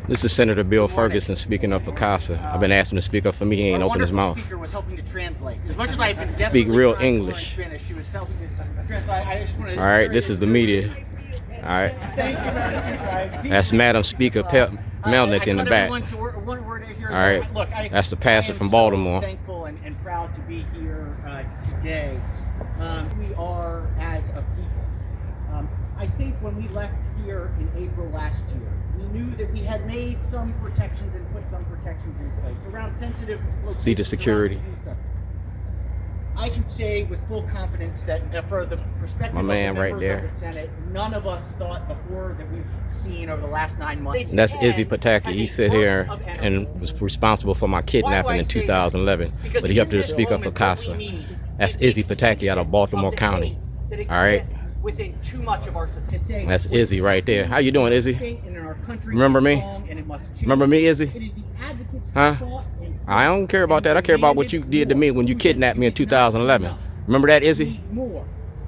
This is Senator Bill Ferguson speaking up for Karson. I've been asking him to speak up for me. He ain't opened his mouth. Speaker was helping to translate. As much as I've been speak real English. Spanish, she was helping to translate. All right, this is the media. All right. That's Madam Speaker Peña-Melnyk in the back. All right. That's the pastor from Baltimore. I'm thankful and proud to be here today. We are as a people. I think when we left here in April last year, we knew that we had made some protections and put some protections in place around sensitive locations. See the security. I can say with full confidence that for the perspective my man of the members right there. of the Senate, none of us thought the horror that we've seen over the last 9 months. And that's Izzy Patoka. He sit here and was responsible for my kidnapping in 2011, but he up there to speak up for Karson. That's Izzy Patoka out of Baltimore County. All right. Within too much of our society. That's Izzy right there. How you doing, Izzy? Remember me? Remember me, Izzy? Huh? I don't care about that. I care about what you did to me when you kidnapped me in 2011. Remember that, Izzy?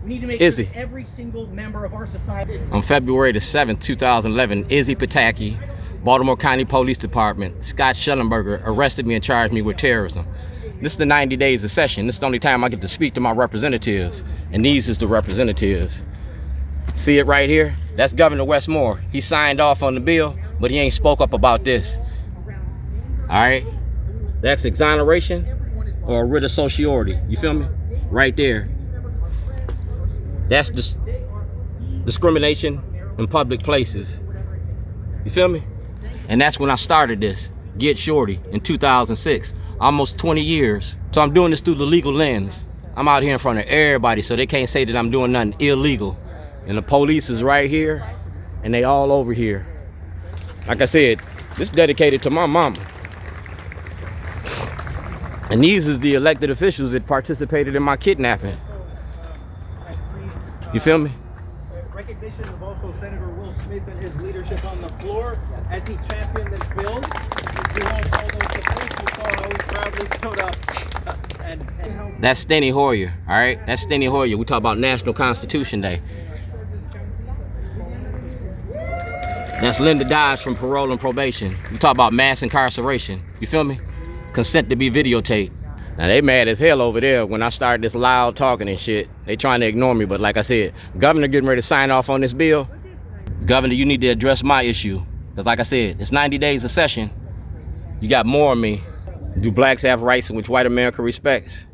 Izzy. Every single member of our society. On February the 7th, 2011, Izzy Patoka, Baltimore County Police Department, Scott Schellenberger arrested me and charged me with terrorism. This is the 90 days of session. This is the only time I get to speak to my representatives. And these is the representatives. See it right here? That's Governor Westmore. He signed off on the bill, but he ain't spoke up about this. All right? That's exoneration or writ of certiorari. You feel me? Right there. That's discrimination in public places. You feel me? And that's when I started this, Get Shorty, in 2006. Almost 20 years. So I'm doing this through the legal lens. I'm out here in front of everybody, so they can't say that I'm doing nothing illegal. And the police is right here, and they all over here. Like I said, this is dedicated to my mama. And these is the elected officials that participated in my kidnapping. You feel me? Recognition of also Senator Will Smith and his leadership on the floor as he championed this bill. We lost all those supports. We saw how he proudly stood up. That's Steny Hoyer, all right? That's Steny Hoyer. We talk about National Constitution Day. That's Linda Dodge from Parole and Probation. We talk about mass incarceration. You feel me? Consent to be videotaped. Now they mad as hell over there when I started this loud talking and shit. They trying to ignore me, but like I said, Governor getting ready to sign off on this bill. Governor, you need to address my issue. Because like I said, it's 90 days of session. You got more of me. Do blacks have rights in which white America respects?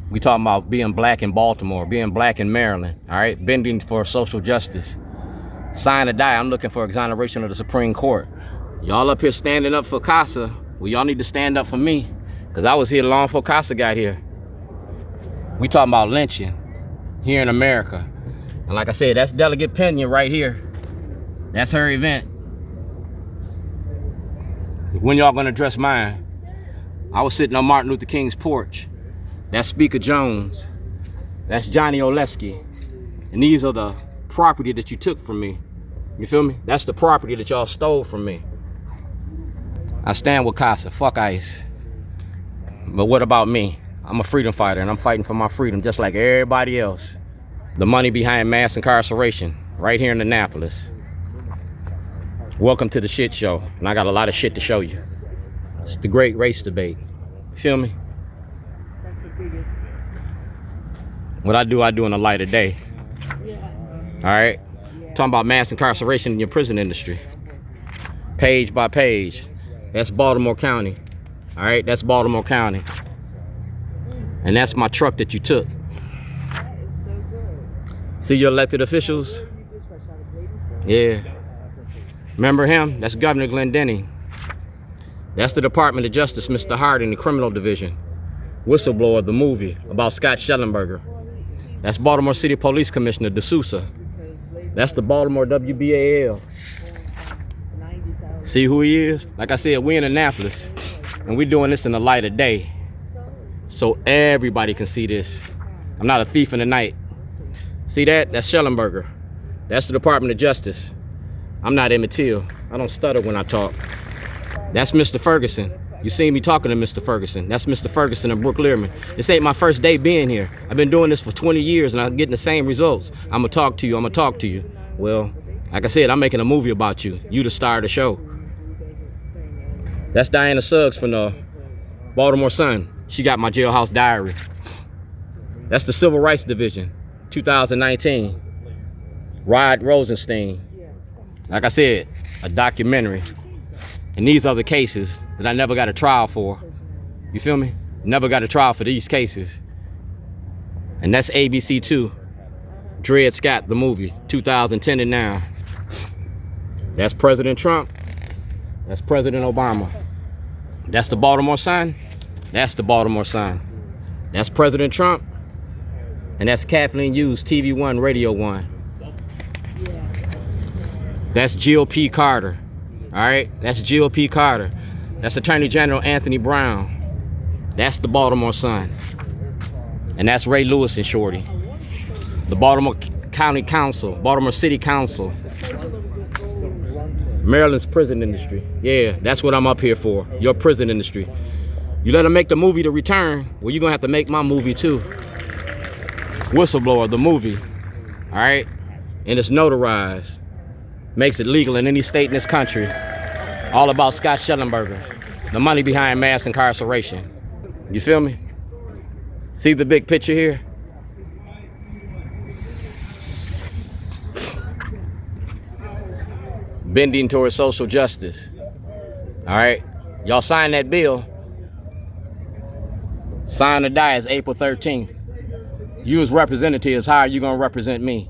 We talking about being black in Baltimore, being black in Maryland, all right? Bending for social justice. Sign or die, I'm looking for exoneration of the Supreme Court. Y'all up here standing up for Karson. Well, y'all need to stand up for me, because I was here long before Karson got here. We talking about lynching here in America. And like I said, that's Delegate Peña right here. That's her event. When y'all gonna address mine? I was sitting on Martin Luther King's porch. That's Speaker Jones. That's Johnny Oleski. And these are the property that you took from me. You feel me? That's the property that y'all stole from me. I stand with Karson. Fuck ICE. But what about me? I'm a freedom fighter and I'm fighting for my freedom just like everybody else. The money behind mass incarceration right here in Annapolis. Welcome to the shit show. And I got a lot of shit to show you. It's the great race debate. You feel me? What I do in the light of day. All right? Talking about mass incarceration in your prison industry. Page by page. That's Baltimore County. All right? That's Baltimore County. And that's my truck that you took. See your elected officials? Yeah. Remember him? That's Governor Glendenning. That's the Department of Justice, Mr. Hart in the Criminal Division. Whistleblower, the movie about Scott Schellenberger. That's Baltimore City Police Commissioner D'Souza. That's the Baltimore WBAL. See who he is? Like I said, we in Annapolis, and we doing this in the light of day, so everybody can see this. I'm not a thief in the night. See that? That's Schellenberger. That's the Department of Justice. I'm not Emmett Till. I don't stutter when I talk. That's Mr. Ferguson. You seen me talking to Mr. Ferguson. That's Mr. Ferguson and Brooke Learman. This ain't my first day being here. I've been doing this for 20 years and I'm getting the same results. I'm gonna talk to you, I'm gonna talk to you. Well, like I said, I'm making a movie about you. You the star of the show. That's Diana Suggs from the Baltimore Sun. She got my jailhouse diary. That's the Civil Rights Division, 2019. Rod Rosenstein. Like I said, a documentary. And these are the cases that I never got a trial for. You feel me? Never got a trial for these cases. And that's ABC2. Dred Scott, the movie, 2010 and now. That's President Trump. That's President Obama. That's the Baltimore Sun. That's the Baltimore Sun. That's President Trump. And that's Kathleen Hughes, TV One, Radio One. That's GOP Carter. All right, that's GOP Carter. That's Attorney General Anthony Brown. That's the Baltimore Sun. And that's Ray Lewis and Shorty. The Baltimore County Council, Baltimore City Council. Maryland's prison industry. Yeah, that's what I'm up here for, your prison industry. You let them make the movie The Return, well, you're gonna have to make my movie too. Whistleblower, the movie, all right? And it's notarized. Makes it legal in any state in this country. All about Scott Schellenberger, the money behind mass incarceration. You feel me? See the big picture here? Bending towards social justice. All right, y'all sign that bill. Sign or die is April 13th. You as representatives, how are you gonna represent me?